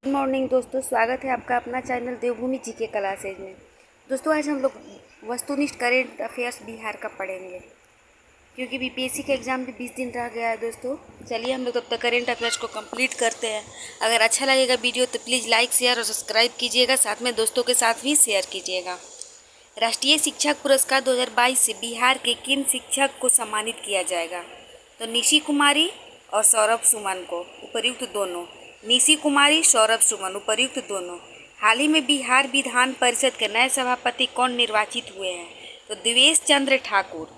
Good morning दोस्तों, स्वागत है आपका अपना चैनल देवभूमि जीके क्लासेज में। दोस्तों आज हम लोग वस्तुनिष्ठ करेंट अफेयर्स बिहार का पढ़ेंगे, क्योंकि बीपीएससी के एग्ज़ाम में 20 दिन रह गया है। दोस्तों चलिए हम लोग तब तक करेंट अफेयर्स को कंप्लीट करते हैं। अगर अच्छा लगेगा वीडियो तो प्लीज़ लाइक शेयर और सब्सक्राइब कीजिएगा, साथ में दोस्तों के साथ भी शेयर कीजिएगा। राष्ट्रीय शिक्षक पुरस्कार 2022 से बिहार के किन शिक्षक को सम्मानित किया जाएगा? तो निशी कुमारी और सौरभ सुमन को, उपर्युक्त दोनों। निशी कुमारी, सौरभ सुमन, उपर्युक्त दोनों। हाल ही में बिहार विधान परिषद के नए सभापति कौन निर्वाचित हुए हैं? तो देवेश चंद्र ठाकुर।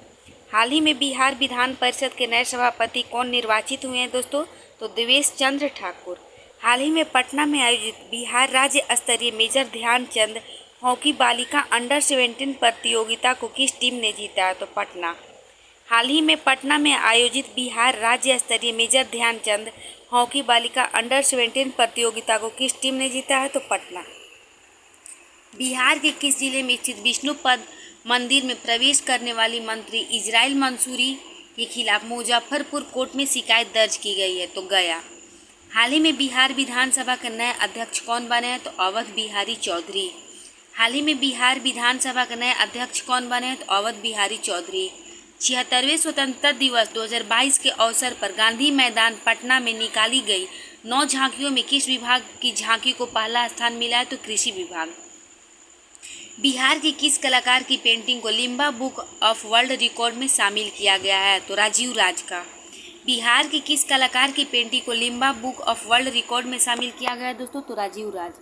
हाल ही में बिहार विधान परिषद के नए सभापति कौन निर्वाचित हुए हैं दोस्तों? तो देवेश चंद्र ठाकुर। हाल ही में पटना में आयोजित बिहार राज्य स्तरीय मेजर ध्यानचंद हॉकी बालिका अंडर 17 प्रतियोगिता को किस टीम ने जीता है? तो पटना। हाल ही में पटना में आयोजित बिहार राज्य स्तरीय मेजर ध्यानचंद हॉकी बालिका अंडर 17 प्रतियोगिता को किस टीम ने जीता है? तो पटना। बिहार के किस जिले में स्थित विष्णुपद मंदिर में प्रवेश करने वाली मंत्री इजराइल मंसूरी के खिलाफ मुजफ्फरपुर कोर्ट में शिकायत दर्ज की गई है? तो गया। हाल ही में बिहार विधानसभा के नए अध्यक्ष कौन बने हैं? तो अवध बिहारी चौधरी। हाल ही में बिहार विधानसभा के नए अध्यक्ष कौन बने हैं? तो अवध बिहारी चौधरी। 76वें स्वतंत्रता दिवस 2022 के अवसर पर गांधी मैदान पटना में निकाली गई 9 झांकियों में किस विभाग की झांकी को पहला स्थान मिला है? तो कृषि विभाग। बिहार के किस कलाकार की पेंटिंग को Limba book of world record में शामिल किया गया है? तो राजीव राज का। बिहार के किस कलाकार की पेंटिंग को Limba book of world record में शामिल किया गया है दोस्तों? तो राजीव राज।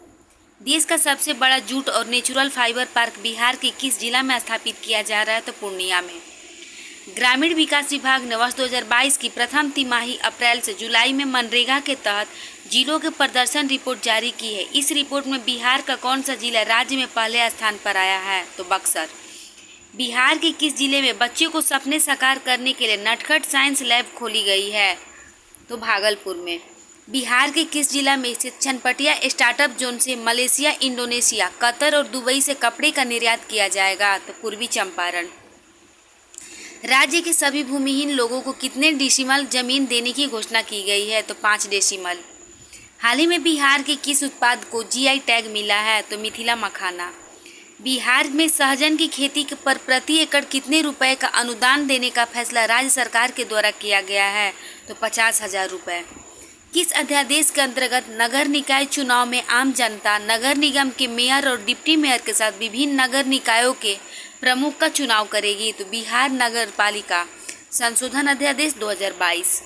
देश का सबसे बड़ा जूट और नेचुरल फाइबर पार्क बिहार के किस जिला में स्थापित किया जा रहा है? तो पूर्णिया में। ग्रामीण विकास विभाग ने वर्ष 2022 की प्रथम तिमाही अप्रैल से जुलाई में मनरेगा के तहत जिलों के प्रदर्शन रिपोर्ट जारी की है। इस रिपोर्ट में बिहार का कौन सा जिला राज्य में पहले स्थान पर आया है? तो बक्सर। बिहार के किस जिले में बच्चों को सपने साकार करने के लिए नटखट साइंस लैब खोली गई है? तो भागलपुर में। बिहार के किस जिला में स्थित छनपटिया स्टार्टअप जोन से मलेशिया, इंडोनेशिया, कतर और दुबई से कपड़े का निर्यात किया जाएगा? तो पूर्वी चंपारण। राज्य के सभी भूमिहीन लोगों को कितने डेसिमल जमीन देने की घोषणा की गई है? तो 5 डेसिमल। हाल ही में बिहार के किस उत्पाद को जीआई टैग मिला है? तो मिथिला मखाना। बिहार में सहजन की खेती पर प्रति एकड़ कितने रुपए का अनुदान देने का फैसला राज्य सरकार के द्वारा किया गया है? तो 50,000 रुपये। किस अध्यादेश के अंतर्गत नगर निकाय चुनाव में आम जनता नगर निगम के मेयर और डिप्टी मेयर के साथ विभिन्न नगर निकायों के प्रमुख का चुनाव करेगी? तो बिहार नगर पालिका संशोधन अध्यादेश 2022।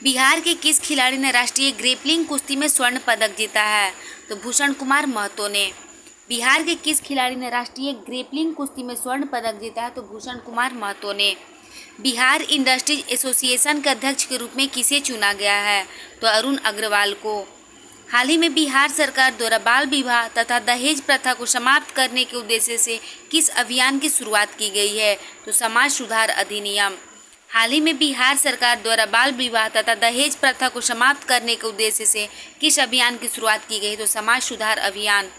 बिहार के किस खिलाड़ी ने राष्ट्रीय ग्रेपलिंग कुश्ती में स्वर्ण पदक जीता है? तो भूषण कुमार महतो ने। बिहार के किस खिलाड़ी ने राष्ट्रीय ग्रेपलिंग कुश्ती में स्वर्ण पदक जीता है? तो भूषण कुमार महतो ने। बिहार इंडस्ट्रीज एसोसिएशन के अध्यक्ष के रूप में किसे चुना गया है? तो अरुण अग्रवाल को। हाल ही में बिहार सरकार द्वारा बाल विवाह तथा दहेज प्रथा को समाप्त करने के उद्देश्य से किस अभियान की शुरुआत की गई है? तो समाज सुधार अधिनियम। हाल ही में बिहार सरकार द्वारा बाल विवाह तथा दहेज प्रथा को समाप्त करने के उद्देश्य से किस अभियान की शुरुआत की गई? तो समाज सुधार अभियान।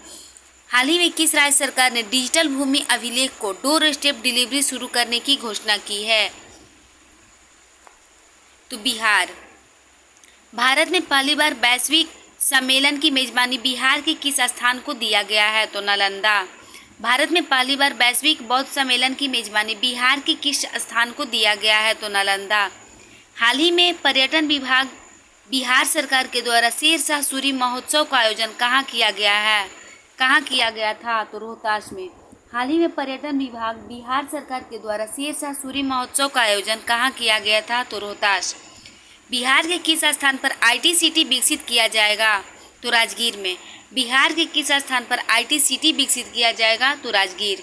हाल ही में किस राज्य सरकार ने डिजिटल भूमि अभिलेख को डोर स्टेप डिलीवरी शुरू करने की घोषणा की है? तो बिहार। भारत में पहली बार वैश्विक सम्मेलन की मेजबानी बिहार के किस स्थान को दिया गया है? तो नालंदा। भारत में पहली बार वैश्विक बौद्ध सम्मेलन की मेजबानी बिहार के किस स्थान को दिया गया है? तो नालंदा। हाल ही में पर्यटन विभाग बिहार सरकार के द्वारा शेरशाह सूरी महोत्सव का आयोजन कहाँ किया गया है? कहाँ किया गया था? तो रोहतास में। हाल ही में पर्यटन विभाग बिहार सरकार के द्वारा शेरशाह सूरी महोत्सव का आयोजन कहाँ किया गया था? तो रोहतास। बिहार के किस स्थान पर आईटी सिटी विकसित किया जाएगा? तो राजगीर में। बिहार के किस स्थान पर आईटी सिटी विकसित किया जाएगा? तो राजगीर।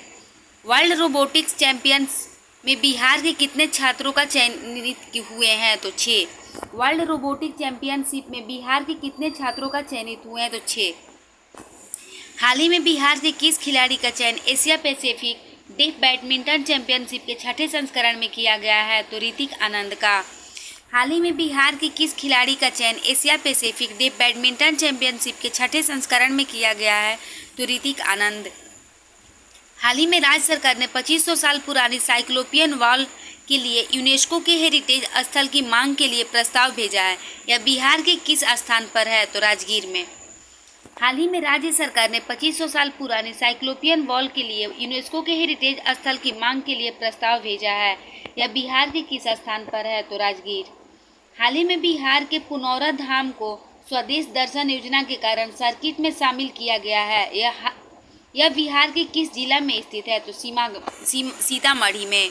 वर्ल्ड रोबोटिक्स चैंपियंस में बिहार के कितने छात्रों का चयनित हुए हैं? तो 6। वर्ल्ड रोबोटिक चैंपियनशिप में बिहार के कितने छात्रों का चयनित हुए हैं? तो 6। हाल ही में बिहार के किस खिलाड़ी का चयन Asia Pacific Deaf Badminton Championship के 6ठे संस्करण में किया गया है? तो ऋतिक आनंद का। हाल ही में बिहार के किस खिलाड़ी का चयन Asia Pacific Deaf Badminton Championship के 6ठे संस्करण में किया गया है? तो ऋतिक आनंद। हाल ही में राज्य सरकार ने 2500 साल पुरानी साइक्लोपियन वॉल के लिए यूनेस्को के हेरिटेज स्थल की मांग के लिए प्रस्ताव भेजा है। यह बिहार के किस स्थान पर है? तो राजगीर में। हाल ही में राज्य सरकार ने 2500 साल पुराने साइक्लोपियन वॉल के लिए यूनेस्को के हेरिटेज स्थल की मांग के लिए प्रस्ताव भेजा है। यह बिहार के किस स्थान पर है? तो राजगीर। हाल ही में बिहार के पुनौरा धाम को स्वदेश दर्शन योजना के कारण सर्किट में शामिल किया गया है। यह बिहार के किस जिला में स्थित है? तो सीतामढ़ी में।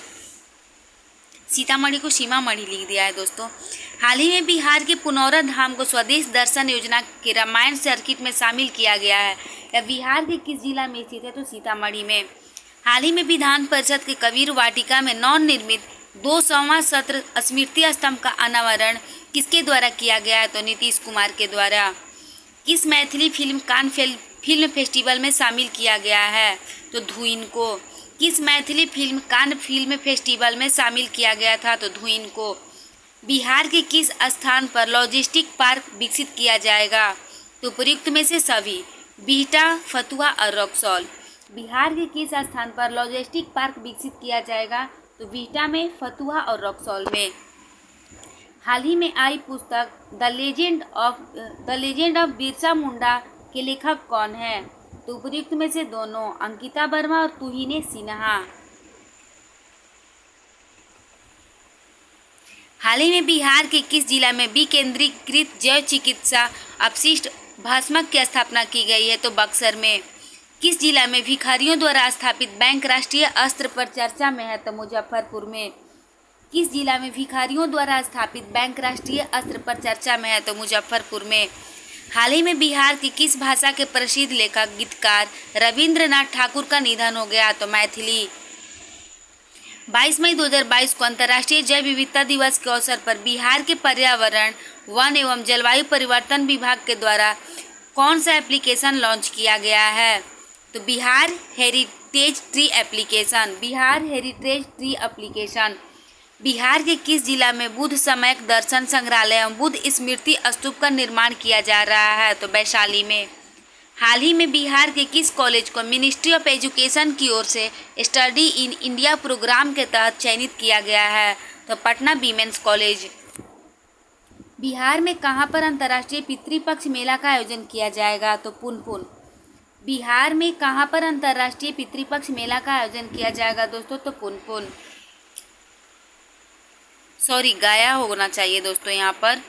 सीतामढ़ी को सीमामढ़ी लिख दिया है दोस्तों। हाल ही में बिहार के पुनौरा धाम को स्वदेश दर्शन योजना के रामायण सर्किट में शामिल किया गया है। यह बिहार के किस जिला में स्थित है? तो सीतामढ़ी में। हाल ही में विधान परिषद के कबीर वाटिका में नवनिर्मित 200वां सत्र स्मृति स्तंभ का अनावरण किसके द्वारा किया गया है? तो नीतीश कुमार के द्वारा। किस Maithili film Cannes film festival में शामिल किया गया है? तो धुइन को। किस Maithili film Cannes film festival में शामिल किया गया था? तो धुइन को। बिहार के किस स्थान पर लॉजिस्टिक पार्क विकसित किया जाएगा? तो उपयुक्त में से सभी, बिहटा, फतुहा और रक्सौल। बिहार के किस स्थान पर लॉजिस्टिक पार्क विकसित किया जाएगा? तो बिहटा में, फतुहा और रक्सौल में। हाल ही में आई पुस्तक the legend of Birsa Munda के लेखक कौन है? तो उपयुक्त में से दोनों, अंकिता वर्मा और तुहिने सिन्हा। हाल ही में बिहार के किस जिला में विकेंद्रीकृत जैव चिकित्सा अपशिष्ट भस्मक की स्थापना की गई है? तो बक्सर में। किस जिला में भिखारियों द्वारा स्थापित बैंक राष्ट्रीय अस्त्र पर चर्चा में है? तो मुजफ्फरपुर में। किस जिला में भिखारियों द्वारा स्थापित बैंक राष्ट्रीय अस्त्र पर चर्चा में है? तो मुजफ्फरपुर में। हाल ही में बिहार की किस भाषा के प्रसिद्ध लेखक गीतकार रविंद्रनाथ ठाकुर का निधन हो गया? तो मैथिली। 22 मई 2022 को अंतर्राष्ट्रीय जैव विविधता दिवस के अवसर पर बिहार के पर्यावरण, वन एवं जलवायु परिवर्तन विभाग के द्वारा कौन सा एप्लीकेशन लॉन्च किया गया है? तो Bihar heritage tree application. Bihar heritage tree application. Bihar के किस जिला में बुद्ध सम्यक दर्शन संग्रहालय एवं बुद्ध स्मृति स्तूप का निर्माण किया जा रहा है? तो वैशाली में। हाल ही में बिहार के किस कॉलेज को मिनिस्ट्री ऑफ एजुकेशन की ओर से स्टडी इन इंडिया प्रोग्राम के तहत चयनित किया गया है? तो पटना वीमेंस कॉलेज। बिहार में कहां पर अंतर्राष्ट्रीय पितृपक्ष मेला का आयोजन किया जाएगा? तो पुनपुन। बिहार में कहां पर अंतर्राष्ट्रीय पितृपक्ष मेला का आयोजन किया जाएगा दोस्तों? तो पुनपुन। गया होना चाहिए दोस्तों यहाँ पर।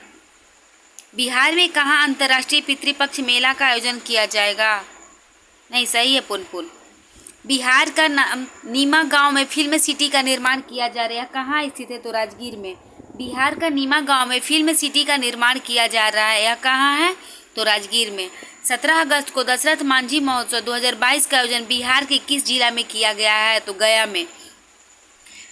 बिहार में कहाँ अंतर्राष्ट्रीय पितृपक्ष मेला का आयोजन किया जाएगा? नहीं, सही है पुनपुन। बिहार का नीमा गांव में फिल्म सिटी का निर्माण किया जा रहा है, कहाँ स्थित है? तो राजगीर में। बिहार का नीमा गांव में फिल्म सिटी का निर्माण किया जा रहा है, यह कहाँ है? तो राजगीर में। 17 अगस्त को दशरथ मांझी महोत्सव 2022 का आयोजन बिहार के किस जिला में किया गया है? तो गया में।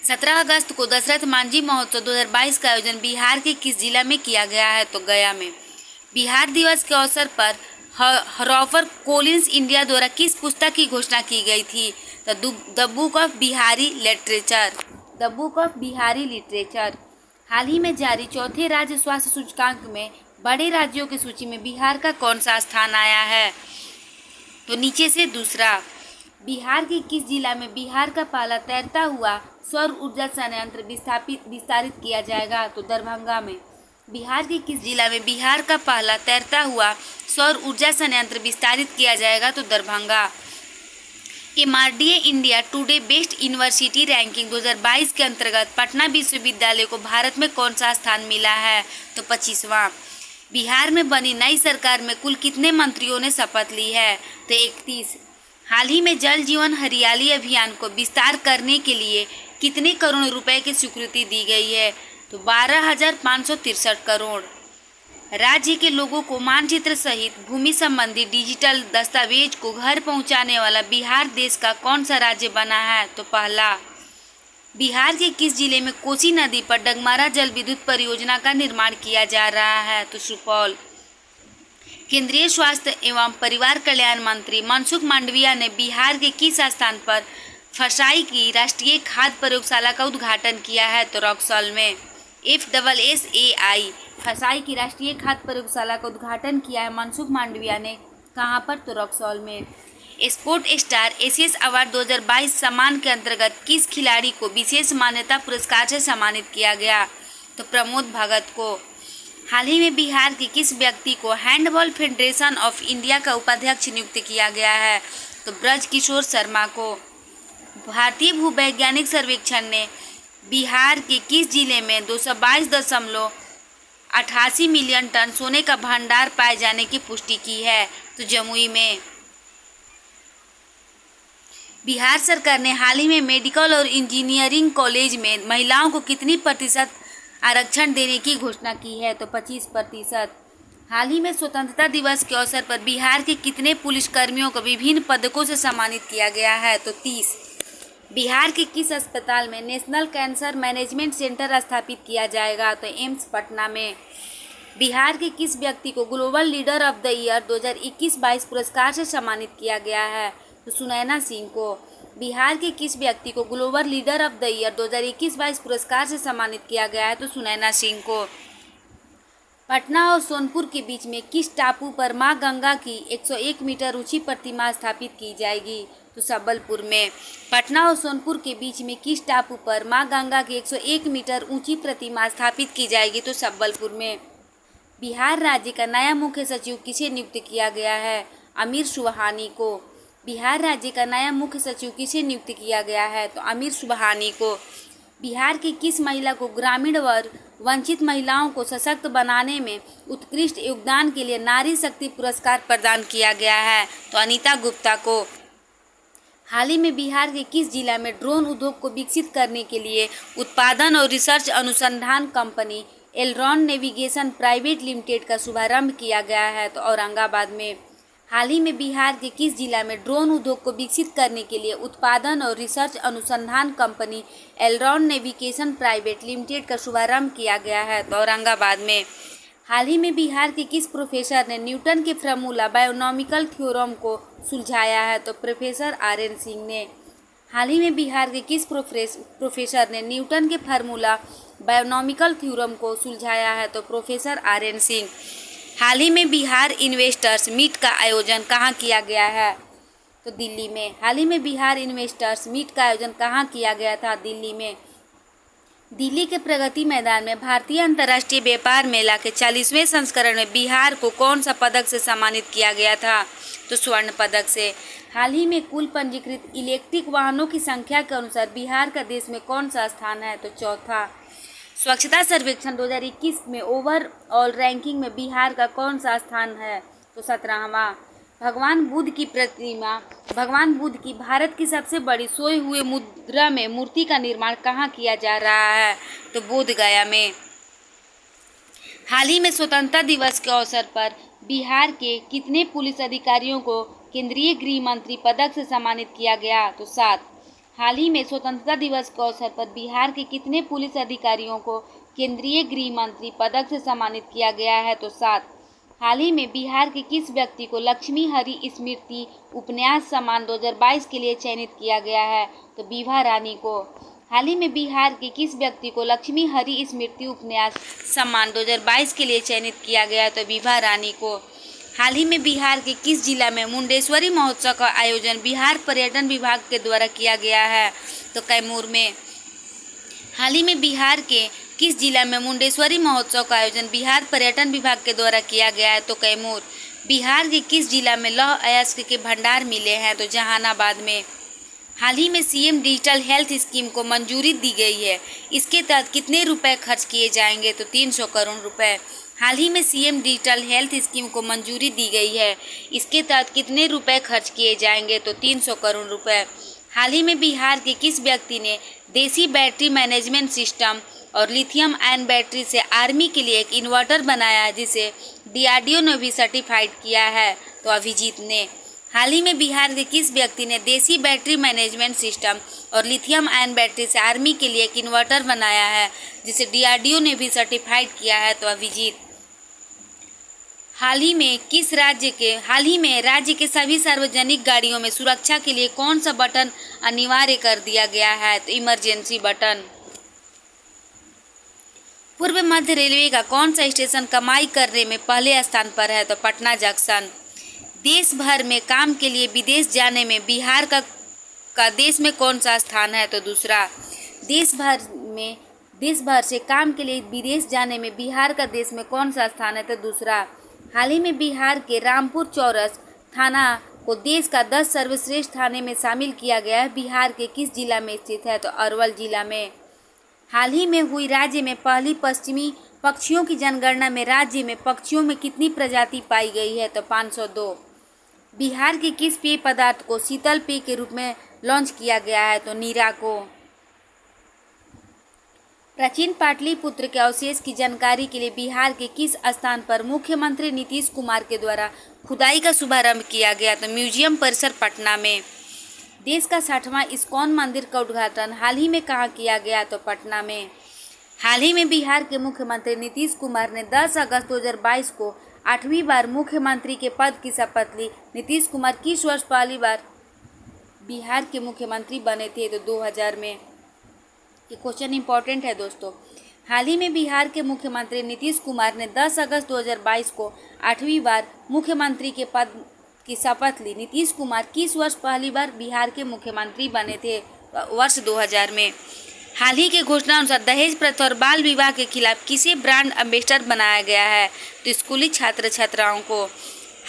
17 अगस्त को दशरथ मांझी महोत्सव 2022 का आयोजन बिहार के किस जिला में किया गया है? तो गया में। बिहार दिवस के अवसर पर हॉरर कोलिंस इंडिया द्वारा किस पुस्तक की घोषणा की गई थी? तो the book of Bihari literature. The book of Bihari literature. हाल ही में जारी चौथे राज्य स्वास्थ्य सूचकांक में बड़े राज्यों की सूची में बिहार का कौन सा स्थान आया है? तो नीचे से दूसरा। बिहार के किस जिला में बिहार का पहला तैरता हुआ सौर ऊर्जा संयंत्र विस्तारित किया जाएगा? तो दरभंगा में। बिहार के किस जिला में बिहार का पहला तैरता हुआ सौर ऊर्जा संयंत्र विस्तारित किया जाएगा? तो Darbhanga. MRDA India today best university ranking 2022 के अंतर्गत पटना विश्वविद्यालय को भारत में कौन सा स्थान मिला है? तो 25वां। बिहार में बनी नई सरकार में कुल कितने मंत्रियों ने शपथ ली है? तो 31। हाल ही में जल जीवन हरियाली अभियान को विस्तार करने के लिए कितने करोड़ रुपए की स्वीकृति दी गई है? तो 12,563 करोड़। राज्य के लोगों को मानचित्र सहित भूमि संबंधी डिजिटल दस्तावेज को घर पहुंचाने वाला बिहार देश का कौन सा राज्य बना है? तो पहला। बिहार के किस जिले में कोसी नदी पर डगमारा जल विद्युत परियोजना का निर्माण किया जा रहा है? तो सुपौल। केंद्रीय स्वास्थ्य एवं परिवार कल्याण मंत्री मनसुख मांडविया ने बिहार के किस स्थान पर फसाई की राष्ट्रीय खाद्य प्रयोगशाला का उद्घाटन किया है? तो रक्सौल में। FSSAI फसाई की राष्ट्रीय खाद्य प्रयोगशाला का उद्घाटन किया है मनसुख मांडविया ने, कहाँ पर? तो रक्सौल में। स्पोर्ट स्टार एशियस अवार्ड 2022 सम्मान के अंतर्गत किस खिलाड़ी को विशेष मान्यता पुरस्कार से सम्मानित किया गया? तो प्रमोद भगत को। हाल ही में बिहार के किस व्यक्ति को हैंडबॉल फेडरेशन ऑफ इंडिया का उपाध्यक्ष नियुक्त किया गया है? तो ब्रज किशोर शर्मा को। भारतीय भूवैज्ञानिक सर्वेक्षण ने बिहार के किस जिले में 222.88 मिलियन टन सोने का भंडार पाए जाने की पुष्टि की है? तो जमुई में। बिहार सरकार ने हाल ही में मेडिकल और इंजीनियरिंग कॉलेज में महिलाओं को कितनी प्रतिशत आरक्षण देने की घोषणा की है? तो 25%। हाल ही में स्वतंत्रता दिवस के अवसर पर बिहार के कितने पुलिसकर्मियों को विभिन्न पदकों से सम्मानित किया गया है? तो 30। बिहार के किस अस्पताल में नेशनल कैंसर मैनेजमेंट सेंटर स्थापित किया जाएगा? तो एम्स पटना में। बिहार के किस व्यक्ति को global leader of the year 2021-22 पुरस्कार से सम्मानित किया गया है? तो सुनैना सिंह को। बिहार के किस व्यक्ति को global leader of the year 2021-22 पुरस्कार से सम्मानित किया गया है? तो सुनैना सिंह को। पटना और सोनपुर के बीच में किस टापू पर मां गंगा की 101 मीटर ऊंची प्रतिमा स्थापित की जाएगी? तो सबलपुर में। पटना और सोनपुर के बीच में किस टापू पर मां गंगा की 101 मीटर ऊंची प्रतिमा स्थापित की जाएगी? तो सबलपुर में। बिहार राज्य का नया मुख्य सचिव किसे नियुक्त किया गया है? आमिर सुबहानी को। बिहार राज्य का नया मुख्य सचिव किसे नियुक्त किया गया है? तो आमिर सुबहानी को। बिहार की किस महिला को ग्रामीण व वंचित महिलाओं को सशक्त बनाने में उत्कृष्ट योगदान के लिए नारी शक्ति पुरस्कार प्रदान किया गया है? तो अनीता गुप्ता को। हाल ही में बिहार के किस जिला में ड्रोन उद्योग को विकसित करने के लिए उत्पादन और रिसर्च अनुसंधान company Elron Navigation Private Limited का शुभारंभ किया गया है? तो औरंगाबाद में। हाल ही में बिहार के किस जिला में ड्रोन उद्योग को विकसित करने के लिए उत्पादन और रिसर्च अनुसंधान company Elron Navigation Private Limited का शुभारंभ किया गया है? तो औरंगाबाद में। हाल ही में बिहार के किस प्रोफेसर ने न्यूटन के फार्मूला बायोनॉमिकल थ्योरम को सुलझाया है? तो प्रोफेसर RN सिंह ने। हाल ही में बिहार के किस प्रोफेसर ने न्यूटन के फार्मूला बायोनॉमिकल थ्योरम को सुलझाया है? तो प्रोफेसर RN सिंह। हाल ही में बिहार इन्वेस्टर्स मीट का आयोजन कहाँ किया गया है? तो दिल्ली में। हाल ही में बिहार इन्वेस्टर्स मीट का आयोजन कहाँ किया गया था? दिल्ली में। दिल्ली के प्रगति मैदान में भारतीय अंतर्राष्ट्रीय व्यापार मेला के 40वें संस्करण में बिहार को कौन सा पदक से सम्मानित किया गया था? तो स्वर्ण पदक से। हाल ही में कुल पंजीकृत इलेक्ट्रिक वाहनों की संख्या के अनुसार बिहार का देश में कौन सा स्थान है? तो चौथा। स्वच्छता सर्वेक्षण 2021 में ओवरऑल रैंकिंग में बिहार का कौन सा स्थान है? तो 17वां। भगवान बुद्ध की भारत की सबसे बड़ी सोए हुए मुद्रा में मूर्ति का निर्माण कहाँ किया जा रहा है? तो बोध गया में। हाल ही में स्वतंत्रता दिवस के अवसर पर बिहार के कितने पुलिस अधिकारियों को केंद्रीय गृह मंत्री पदक से सम्मानित किया गया? तो 7। हाल ही में स्वतंत्रता दिवस के अवसर पर बिहार के कितने पुलिस अधिकारियों को केंद्रीय गृह मंत्री पदक से सम्मानित किया गया है? तो 7। हाल ही में बिहार के किस व्यक्ति को लक्ष्मी हरि स्मृति उपन्यास सम्मान 2022 के लिए चयनित किया गया है? तो विभा रानी को। हाल ही में बिहार के किस व्यक्ति को लक्ष्मी हरि स्मृति उपन्यास सम्मान 2022 के लिए चयनित किया गया है? तो विभा रानी को। हाल ही में बिहार के किस जिला में मुंडेश्वरी महोत्सव का आयोजन बिहार पर्यटन विभाग के द्वारा किया गया है? तो कैमूर में। हाल ही में बिहार के किस जिला में मुंडेश्वरी महोत्सव का आयोजन बिहार पर्यटन विभाग के द्वारा किया गया है? तो कैमूर। बिहार के किस जिला में लौह अयस्क के भंडार मिले हैं? तो जहानाबाद में। हाल ही में CM डिजिटल हेल्थ स्कीम को मंजूरी दी गई है। इसके तहत कितने रुपए खर्च किए जाएंगे? तो 300 करोड़ रुपए। हाल ही में CM डिजिटल हेल्थ स्कीम को मंजूरी दी गई है। इसके तहत कितने रुपए खर्च किए जाएंगे? तो 300 करोड़ रुपए। हाल ही में बिहार के किस व्यक्ति ने देसी बैटरी मैनेजमेंट सिस्टम और लिथियम आयन बैटरी से आर्मी के लिए एक इन्वर्टर बनाया है, जिसे DRDO ने भी सर्टिफाइड किया है? तो अभिजीत ने। हाल ही में बिहार के किस व्यक्ति ने देसी बैटरी मैनेजमेंट सिस्टम और लिथियम आयन बैटरी से आर्मी के लिए एक इन्वर्टर बनाया है, जिसे DRDO ने भी सर्टिफाइड किया है? तो अभिजीत। हाल ही में राज्य के सभी सार्वजनिक गाड़ियों में सुरक्षा के लिए कौन सा बटन अनिवार्य कर दिया गया है? तो इमरजेंसी बटन। पूर्व मध्य रेलवे का कौन सा स्टेशन कमाई करने में पहले स्थान पर है? तो पटना जंक्शन। देश भर में काम के लिए विदेश जाने में बिहार का देश में कौन सा स्थान है? तो दूसरा। देश भर से काम के लिए विदेश जाने में बिहार का देश में कौन सा स्थान है? तो दूसरा। हाल ही में बिहार के रामपुर चौरस थाना को देश का 10 सर्वश्रेष्ठ थाने में शामिल किया गया है। बिहार के किस जिला में स्थित है? तो अरवल जिला में। हाल ही में हुई राज्य में पहली पश्चिमी पक्षियों की जनगणना में राज्य में पक्षियों में कितनी प्रजाति पाई गई है? तो 502। बिहार के किस पेय पदार्थ को शीतल पेय के रूप में लॉन्च किया गया है? तो नीरा को। प्राचीन पाटलिपुत्र के अवशेष की जानकारी के लिए बिहार के किस स्थान पर मुख्यमंत्री नीतीश कुमार के द्वारा खुदाई का शुभारंभ किया गया? तो म्यूजियम परिसर पटना में। देश का 60वां इस्कॉन मंदिर का उद्घाटन हाल ही में कहाँ किया गया? तो पटना में। हाल ही में बिहार के मुख्यमंत्री नीतीश कुमार ने 10 अगस्त 2022 को 8वीं बार मुख्यमंत्री के पद की शपथ ली। नीतीश कुमार किस वर्ष पहली बार बिहार के मुख्यमंत्री बने थे? तो 2000 में। ये क्वेश्चन इंपॉर्टेंट है दोस्तों। हाल ही में बिहार के मुख्यमंत्री नीतीश कुमार ने 10 अगस्त 2022 को 8वीं बार मुख्यमंत्री के पद की शपथ ली। नीतीश कुमार किस वर्ष पहली बार बिहार के मुख्यमंत्री बने थे? वर्ष 2000 में। हाल ही के घोषणा अनुसार दहेज प्रथा और बाल विवाह के खिलाफ किसे ब्रांड एम्बेसडर बनाया गया है? तो स्कूली छात्र छात्राओं को।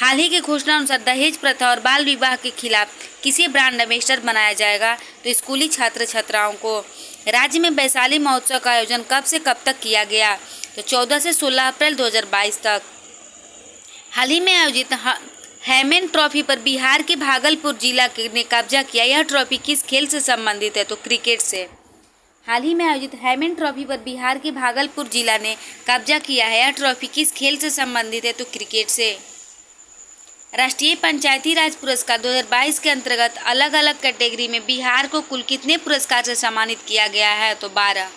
हाल ही के घोषणा अनुसार दहेज प्रथा और बाल विवाह के खिलाफ किसे ब्रांड एम्बेसडर बनाया जाएगा? तो स्कूली छात्र छात्राओं को। राज्य में वैशाली महोत्सव का आयोजन कब से कब तक किया गया? तो 14 से 16 अप्रैल 2022 तक। हाल ही में आयोजित हेमन ट्रॉफी पर बिहार के भागलपुर जिला ने कब्जा किया। यह ट्रॉफी किस खेल से संबंधित है? तो क्रिकेट से। हाल ही में आयोजित हेमन ट्रॉफी पर बिहार के भागलपुर जिला ने कब्जा किया है। यह ट्रॉफी किस खेल से संबंधित है? तो क्रिकेट से। राष्ट्रीय पंचायती राज पुरस्कार 2022 के अंतर्गत अलग अलग कैटेगरी में बिहार को कुल कितने पुरस्कार से सम्मानित किया गया है? तो 12।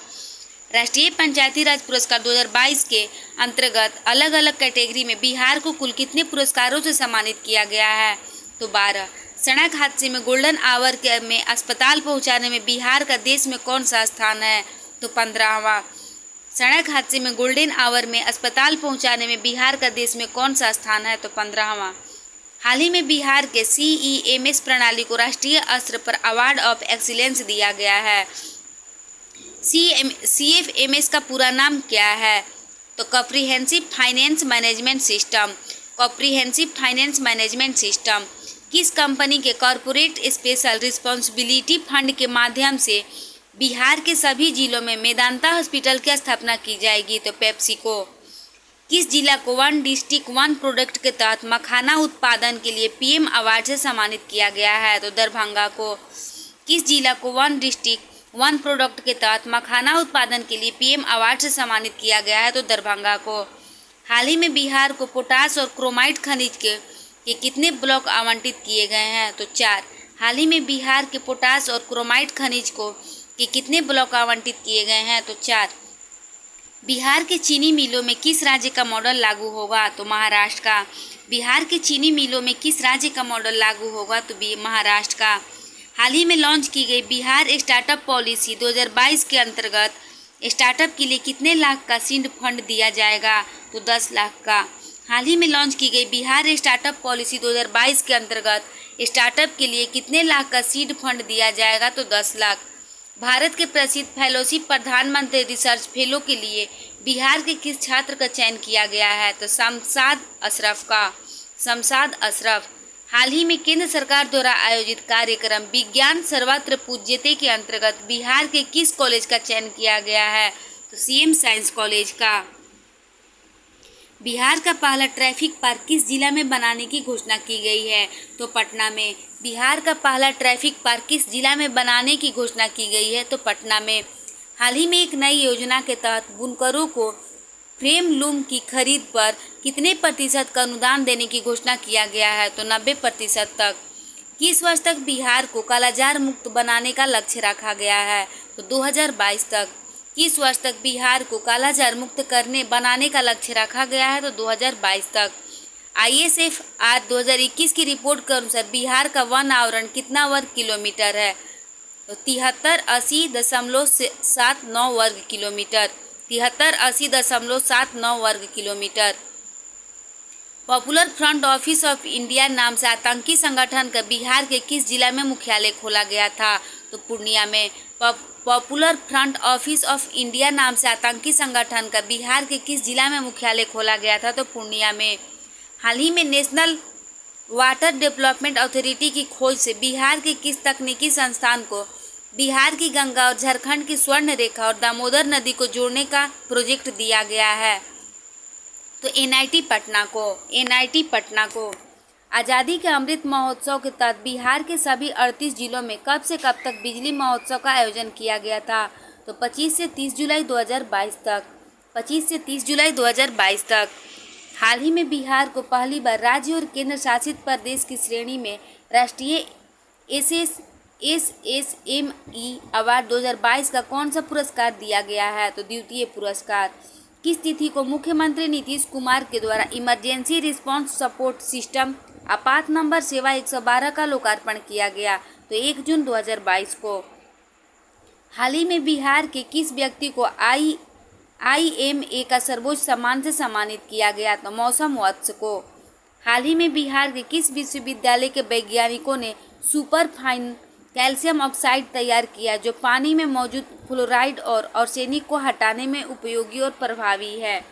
राष्ट्रीय पंचायती राज पुरस्कार 2022 के अंतर्गत अलग अलग कैटेगरी में बिहार को कुल कितने पुरस्कारों से सम्मानित किया गया है? तो 12। सड़क हादसे में गोल्डन आवर में अस्पताल पहुंचाने में बिहार का देश में कौन सा स्थान है? तो 15वां। सड़क हादसे में गोल्डन आवर में अस्पताल पहुंचाने में बिहार का देश में कौन सा स्थान है? तो 15वां। हाल ही में बिहार के CEMS प्रणाली को राष्ट्रीय स्तर पर अवार्ड ऑफ एक्सीलेंस दिया गया है। CFMS का पूरा नाम क्या है? तो comprehensive finance management system. Comprehensive finance management system. किस कंपनी के कॉरपोरेट स्पेशल रिस्पॉन्सिबिलिटी फंड के माध्यम से बिहार के सभी जिलों में मेदांता हॉस्पिटल की स्थापना की जाएगी? तो पेप्सिको। किस जिला को वन डिस्ट्रिक्ट वन प्रोडक्ट के तहत मखाना उत्पादन के लिए PM अवार्ड से सम्मानित किया गया है? तो दरभंगा को। किस जिला को वन डिस्ट्रिक्ट वन प्रोडक्ट के तहत मखाना उत्पादन के लिए PM अवार्ड से सम्मानित किया गया है? तो दरभंगा को। हाल ही में बिहार को पोटास और क्रोमाइट खनिज के कितने ब्लॉक आवंटित किए गए हैं? तो 4। हाल ही में बिहार के पोटास और क्रोमाइट खनिज को कितने ब्लॉक आवंटित किए गए हैं? तो 4। बिहार के चीनी मिलों में किस राज्य का मॉडल लागू होगा? तो महाराष्ट्र का। बिहार के चीनी मिलों में किस राज्य का मॉडल लागू होगा? तो महाराष्ट्र का। हाल ही में लॉन्च की गई बिहार स्टार्टअप पॉलिसी 2022 के अंतर्गत स्टार्टअप के लिए कितने लाख का सीड फंड दिया जाएगा? तो 10 लाख का। हाल ही में लॉन्च की गई बिहार स्टार्टअप पॉलिसी 2022 के अंतर्गत स्टार्टअप के लिए कितने लाख का सीड फंड दिया जाएगा? तो 10 लाख। भारत के प्रसिद्ध फेलोशिप प्रधानमंत्री रिसर्च फेलो के लिए बिहार के किस छात्र का चयन किया गया है? तो शमशाद अशरफ का। शमशाद अशरफ। हाल ही में केंद्र सरकार द्वारा आयोजित कार्यक्रम विज्ञान सर्वत्र पूज्यते के अंतर्गत बिहार के किस कॉलेज का चयन किया गया है? तो CM साइंस कॉलेज का। बिहार का पहला ट्रैफिक पार्क किस जिला में बनाने की घोषणा की गई है? तो पटना में। बिहार का पहला ट्रैफिक पार्क किस जिला में बनाने की घोषणा की गई है? तो पटना में। हाल ही में एक नई योजना के तहत बुनकरों को फ्रेम लूम की खरीद पर कितने प्रतिशत का अनुदान देने की घोषणा किया गया है? तो 90% तक। किस वर्ष तक बिहार को कालाजार मुक्त बनाने का लक्ष्य रखा गया है? तो 2022 तक। किस वर्ष तक बिहार को कालाजार मुक्त बनाने का लक्ष्य रखा गया है? तो 2022 तक। ISFR 2021 की रिपोर्ट के अनुसार बिहार का वन आवरण कितना वर्ग किलोमीटर है? तो 7380.79 वर्ग किलोमीटर। 7380.79 वर्ग kilometre. Popular front office of India नाम से आतंकी संगठन का बिहार के किस जिला में मुख्यालय खोला गया था? तो पूर्णिया में। Popular front office of India नाम से आतंकी संगठन का बिहार के किस जिला में मुख्यालय खोला गया था? तो पूर्णिया में। हाल ही में नेशनल वाटर डेवलपमेंट अथॉरिटी की खोज से बिहार के किस तकनीकी संस्थान को बिहार की गंगा और झारखंड की स्वर्ण रेखा और दामोदर नदी को जोड़ने का प्रोजेक्ट दिया गया है? तो एनआईटी पटना को। आज़ादी के अमृत महोत्सव के तहत बिहार के सभी 38 जिलों में कब से कब तक बिजली महोत्सव का आयोजन किया गया था? तो 25 से 30 जुलाई 2022 तक। 25 से 30 जुलाई 2022 तक। हाल ही में बिहार को पहली बार राज्य और केंद्र शासित प्रदेश की श्रेणी में राष्ट्रीय SSME अवार्ड 2022 का कौन सा पुरस्कार दिया गया है? तो द्वितीय पुरस्कार। किस तिथि को मुख्यमंत्री नीतीश कुमार के द्वारा इमरजेंसी रिस्पांस सपोर्ट सिस्टम आपात नंबर सेवा 112 का लोकार्पण किया गया? तो 1 जून 2022 को। हाल ही में बिहार के किस व्यक्ति को IMA का सर्वोच्च सम्मान से सम्मानित किया गया? तो मौसम वत्स को। हाल ही में बिहार के किस विश्वविद्यालय के वैज्ञानिकों ने सुपर फाइन कैल्शियम ऑक्साइड तैयार किया जो पानी में मौजूद फ्लोराइड और आर्सेनिक को हटाने में उपयोगी और प्रभावी है?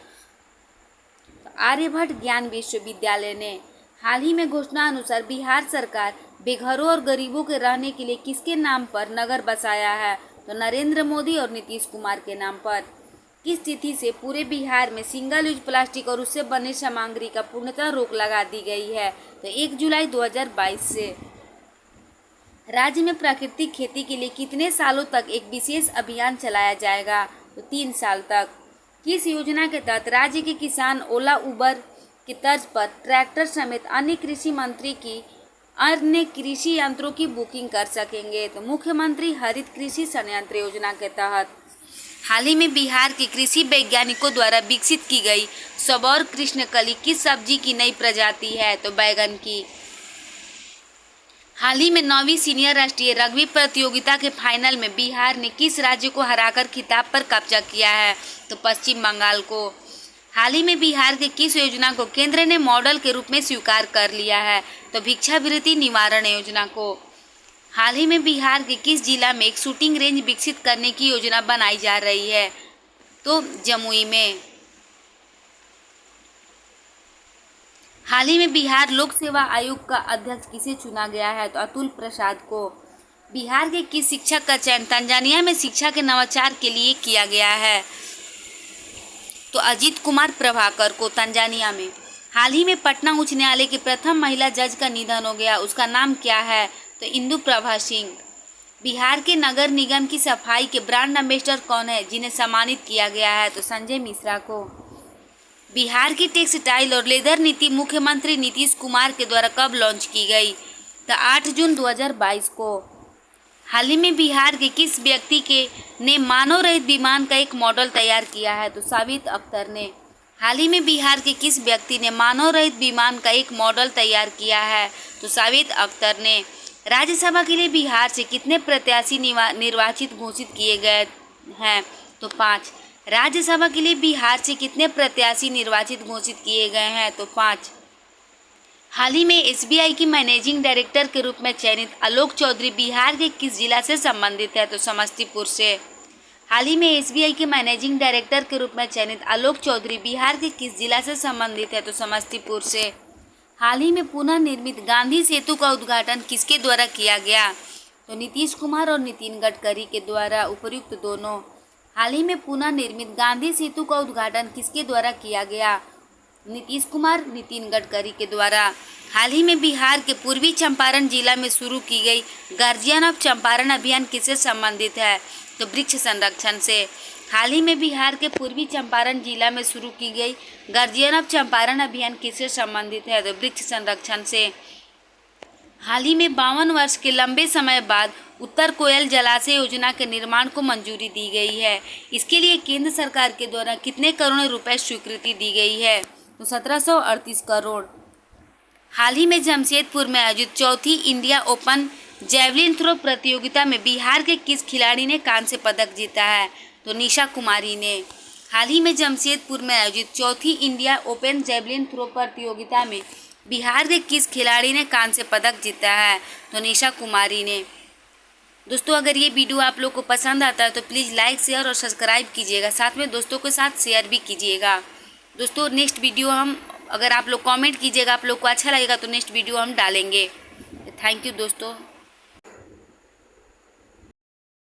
तो आर्यभट्ट ज्ञान विश्वविद्यालय ने। हाल ही में घोषणा अनुसार बिहार सरकार बेघरों और गरीबों के रहने के लिए किसके नाम पर नगर बसाया है? तो नरेंद्र मोदी और नीतीश कुमार के नाम पर। किस तिथि से पूरे बिहार में सिंगल यूज प्लास्टिक और उससे बने सामग्री का पूर्णतः रोक लगा दी गई है? तो 1 जुलाई 2022 से। राज्य में प्राकृतिक खेती के लिए कितने सालों तक एक विशेष अभियान चलाया जाएगा? तो 3 साल तक। किस योजना के तहत राज्य के किसान ओला उबर की तर्ज पर ट्रैक्टर समेत अन्य कृषि यंत्रों की बुकिंग कर सकेंगे? तो मुख्यमंत्री हरित कृषि संयंत्र योजना के तहत। हाल ही में बिहार के कृषि वैज्ञानिकों द्वारा विकसित की गई सबौर कृष्णकली किस सब्जी की नई प्रजाति है? तो बैगन की। हाल ही में 9वीं सीनियर राष्ट्रीय रग्बी प्रतियोगिता के फाइनल में बिहार ने किस राज्य को हराकर खिताब पर कब्जा किया है? तो पश्चिम बंगाल को। हाल ही में बिहार के किस योजना को केंद्र ने मॉडल के रूप में स्वीकार कर लिया है? तो भिक्षावृत्ति निवारण योजना को। हाल ही में बिहार के किस जिला में एक शूटिंग रेंज विकसित करने की योजना बनाई जा रही है? तो जमुई में। हाल ही में बिहार लोक सेवा आयोग का अध्यक्ष किसे चुना गया है? तो अतुल प्रसाद को। बिहार के किस शिक्षक का चयन तंजानिया में शिक्षा के नवाचार के लिए किया गया है? तो अजीत कुमार प्रभाकर को, तंजानिया में। हाल ही में पटना उच्च न्यायालय की प्रथम महिला जज का निधन हो गया, उसका नाम क्या है? तो इंदु प्रभा सिंह। बिहार के नगर निगम की सफाई के ब्रांड एम्बेसडर कौन है जिन्हें सम्मानित किया गया है? तो संजय मिश्रा को। बिहार की टेक्सटाइल और लेदर नीति मुख्यमंत्री नीतीश कुमार के द्वारा कब लॉन्च की गई? तो 8 जून 2022 को। हाल ही में बिहार के किस व्यक्ति ने मानव रहित विमान का एक मॉडल तैयार किया है? तो साबित अख्तर ने। हाल ही में बिहार के किस व्यक्ति ने मानव रहित विमान का एक मॉडल तैयार किया है? तो साबित अख्तर ने। राज्यसभा के लिए बिहार से कितने प्रत्याशी निर्वाचित घोषित किए गए हैं? तो 5। राज्यसभा के लिए बिहार से कितने प्रत्याशी निर्वाचित घोषित किए गए हैं? तो 5। हाल ही में SBI की मैनेजिंग डायरेक्टर के रूप में चयनित आलोक चौधरी बिहार के किस जिला से संबंधित है? तो समस्तीपुर से। हाल ही में SBI के मैनेजिंग डायरेक्टर के रूप में चयनित आलोक चौधरी बिहार के किस जिला से संबंधित है? तो समस्तीपुर से। हाल ही में पुनः निर्मित गांधी सेतु का उद्घाटन किसके द्वारा किया गया? तो नीतीश कुमार और नितिन गडकरी के द्वारा, उपर्युक्त दोनों। हाल ही में पुनः निर्मित गांधी सेतु का उद्घाटन किसके द्वारा किया गया? नीतीश कुमार, नितिन गडकरी के द्वारा। हाल ही में बिहार के पूर्वी चंपारण जिला में शुरू की गई गार्जियन ऑफ चंपारण अभियान किससे संबंधित है? तो वृक्ष संरक्षण से। हाल ही में बिहार के पूर्वी चंपारण जिला में शुरू की गई गार्जियन ऑफ चंपारण अभियान किससे संबंधित है? तो वृक्ष संरक्षण से। हाल ही में 52 वर्ष के लंबे समय बाद उत्तर कोयल जलाशय योजना के निर्माण को मंजूरी दी गई है। इसके लिए केंद्र सरकार के द्वारा कितने करोड़ रुपए स्वीकृति दी गई है? तो 1738 करोड़। हाल ही में जमशेदपुर में आयोजित चौथी इंडिया ओपन जैवलिन थ्रो प्रतियोगिता में बिहार के किस खिलाड़ी ने कांस्य पदक जीता है? तो निशा कुमारी ने। हाल ही में जमशेदपुर में आयोजित चौथी इंडिया ओपन जेवलिन थ्रो प्रतियोगिता में बिहार के किस खिलाड़ी ने कांस्य पदक जीता है? तो निशा कुमारी ने। दोस्तों अगर ये वीडियो आप लोग को पसंद आता है तो प्लीज़ लाइक शेयर और सब्सक्राइब कीजिएगा, साथ में दोस्तों के साथ शेयर भी कीजिएगा। दोस्तों नेक्स्ट वीडियो हम, अगर आप लोग कमेंट कीजिएगा, आप लोग को अच्छा लगेगा तो नेक्स्ट वीडियो हम डालेंगे। थैंक यू दोस्तों।